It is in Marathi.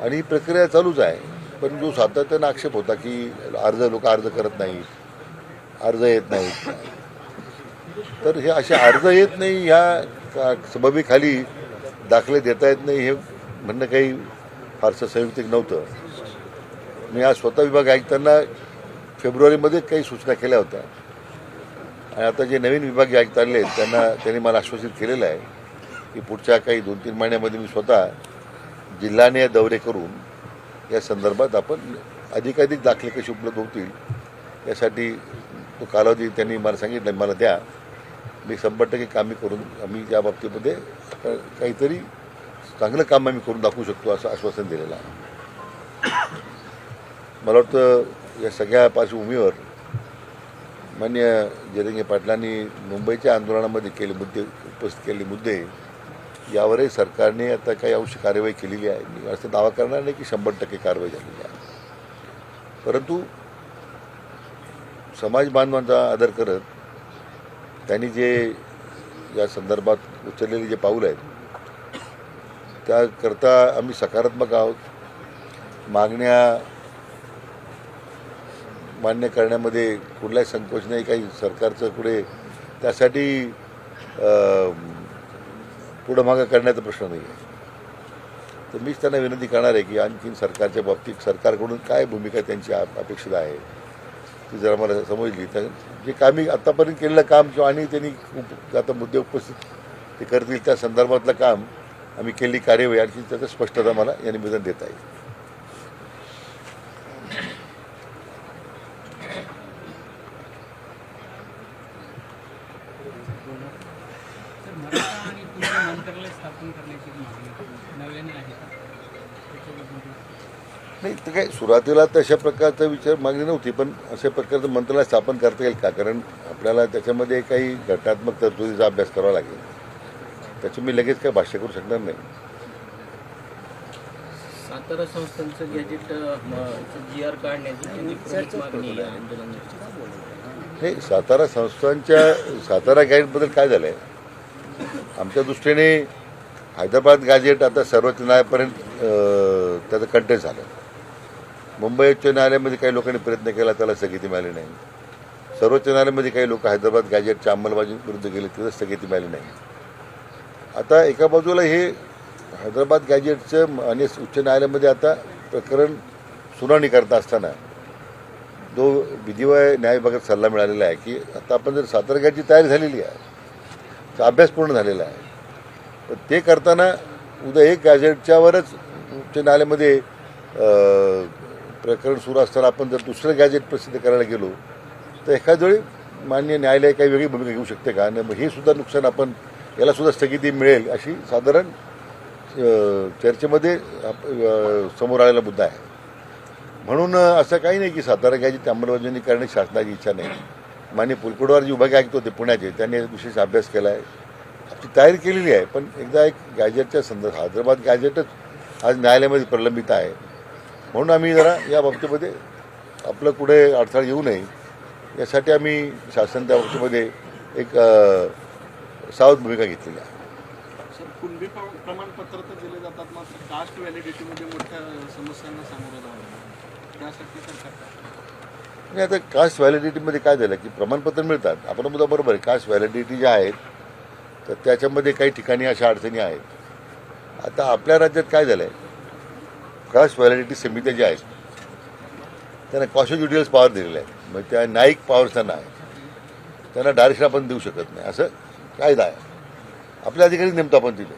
आणि ही प्रक्रिया चालूच आहे. पण जो सातत्यानं आक्षेप होता की लोक अर्ज करत नाहीत, अर्ज येत नाहीत, तर हे असे अर्ज येत नाही ह्या सबबीखाली दाखले देता येत नाही हे म्हणणं काही फारसं संयुक्तिक नव्हतं. मी आज स्वतः विभाग आयुक्तांना फेब्रुवारीमध्ये काही सूचना केल्या होत्या आणि आता जे नवीन विभागीय आयुक्त आले त्यांनी मला आश्वासित केलेलं आहे की पुढच्या काही 2-3 महिन्यामध्ये मी स्वतः जिल्ह्याने दौरे करून या संदर्भात आपण अधिकाधिक दाखले कसे उपलब्ध होतील यासाठी तो कालावधी त्यांनी मला सांगितलं मला द्या. मी 100% कामी करून आम्ही त्या बाबतीमध्ये काहीतरी चांगलं काम आम्ही करून दाखवू शकतो असं आश्वासन दिलेलं आहे. मला वाटतं या सगळ्या पार्श्वभूमीवर माननीय जयरंगे पाटलांनी मुंबईच्या आंदोलनामध्ये उपस्थित केलेले मुद्दे यावरही सरकारने आता काही अंश कार्यवाही केलेली आहे. मी असं दावा करणार नाही की 100% कारवाई झालेली आहे, परंतु समाज बांधवांचा आदर करत त्यांनी जे या संदर्भात उचललेले जे पाऊल आहेत त्याकरता आम्ही सकारात्मक आहोत. मागण्या मान्य करण्यामध्ये कुठलाही संकोच नाही. काही सरकारचं पुढे त्यासाठी पुढं मागं करण्याचा प्रश्न नाही आहे. तर मीच त्यांना विनंती करणार आहे की आणखीन सरकारच्या बाबतीत सरकारकडून काय भूमिका त्यांची अपेक्षित आहे ती जर आम्हाला समजली तर जे कामी आत्तापर्यंत केलेलं काम किंवा आणि त्यांनी आता मुद्दे उपस्थित ते करतील त्या संदर्भातलं काम आम्ही केलेली कार्यवाही आणखी त्याचं स्पष्टता मला या निवेदन देता येईल. नाही तर काय सुरुवातीला तशा प्रकारचा विचार मागणी नव्हती, पण अशा प्रकारचं मंत्रालय स्थापन करता येईल का? कारण आपल्याला त्याच्यामध्ये काही घटनात्मक तरतुदीचा अभ्यास करावा लागेल. त्याचं मी लगेच काही भाष्य करू शकणार नाही. सातारा संस्थांचं गॅजेट GR काढण्याची मागणी नाही, सातारा संस्थांच्या सातारा गॅजेटबद्दल काय झालं आहे आमच्या दृष्टीने हैदराबाद गॅजेट आता सर्वोच्च न्यायालयापर्यंत त्याचं कंटेस्ट झालं. मुंबई उच्च न्यायालयामध्ये काही लोकांनी प्रयत्न केला, त्याला स्थगिती मिळाली नाही. सर्वोच्च न्यायालयामध्ये काही लोक हैदराबाद गॅजेटच्या अंमलबजावणी गेले, तिथं स्थगिती मिळाली नाही. आता एका बाजूला हे हैदराबाद गॅजेटचं आणि उच्च न्यायालयामध्ये आता प्रकरण सुनावणी करता असताना जो विधिवय न्याय विभागात सल्ला मिळालेला आहे की आता आपण जर सातारा गॅजेटची तयारी झालेली आहे, तर अभ्यास पूर्ण झालेला आहे, तर ते करताना उद्या एक गॅजेटच्यावरच उच्च न्यायालयामध्ये प्रकरण सुरू असताना आपण जर दुसरं गॅजेट प्रसिद्ध करायला गेलो तर एखाद्या वेळी मान्य न्यायालय काही वेगळी भूमिका घेऊ शकते का? आणि हे सुद्धा नुकसान आपण याला सुद्धा स्थगिती मिळेल अशी साधारण चर्चेमध्ये समोर आलेला मुद्दा आहे. म्हणून असं काही नाही की सातारा गॅजेट अंमलबजावणी करण्याची शासनाची इच्छा नाही. मान्य पुलकुडवार जे विभाग आयुक्त होते पुण्याचे, त्यांनी विशेष अभ्यास केला आहे, आपली तयारी केलेली आहे. पण एकदा एक गॅजेटच्या संदर्भात हैदराबाद गॅजेटच आज न्यायालयामध्ये प्रलंबित आहे. म्हणून आम्ही जरा या बाबतीमध्ये आपलं पुढे अडथळा येऊ नये यासाठी आम्ही शासन त्या बाबतीमध्ये एक सावध भूमिका घेतलेली आहे. सर, कुणबी प्रमाणपत्र तर दिले जातात, मात्र कास्ट व्हॅलिडिटीमध्ये मोठ्या समस्यांना सामोरं जावं लागतं. त्यासाठी सरकार आणि आता कास्ट व्हॅलिडिटीमध्ये काय झालं की प्रमाणपत्र मिळतात, आपण मुद्दा बरोबर आहे. कास्ट व्हॅलिडिटी ज्या आहेत तर त्याच्यामध्ये काही ठिकाणी अशा अडचणी आहेत. आता आपल्या राज्यात काय झालं आहे, कास्ट व्हॅलिडिटी समित्या ज्या आहेत त्यांना कॉन्स्टिट्युशनल पॉवर दिलेल्या आहेत. मग त्या न्यायिक पॉवरचा नाही, त्यांना डायरेक्शन आपण देऊ शकत नाही असं कायदा आहे. आपल्या अधिकारी नेमतो आपण तिथे.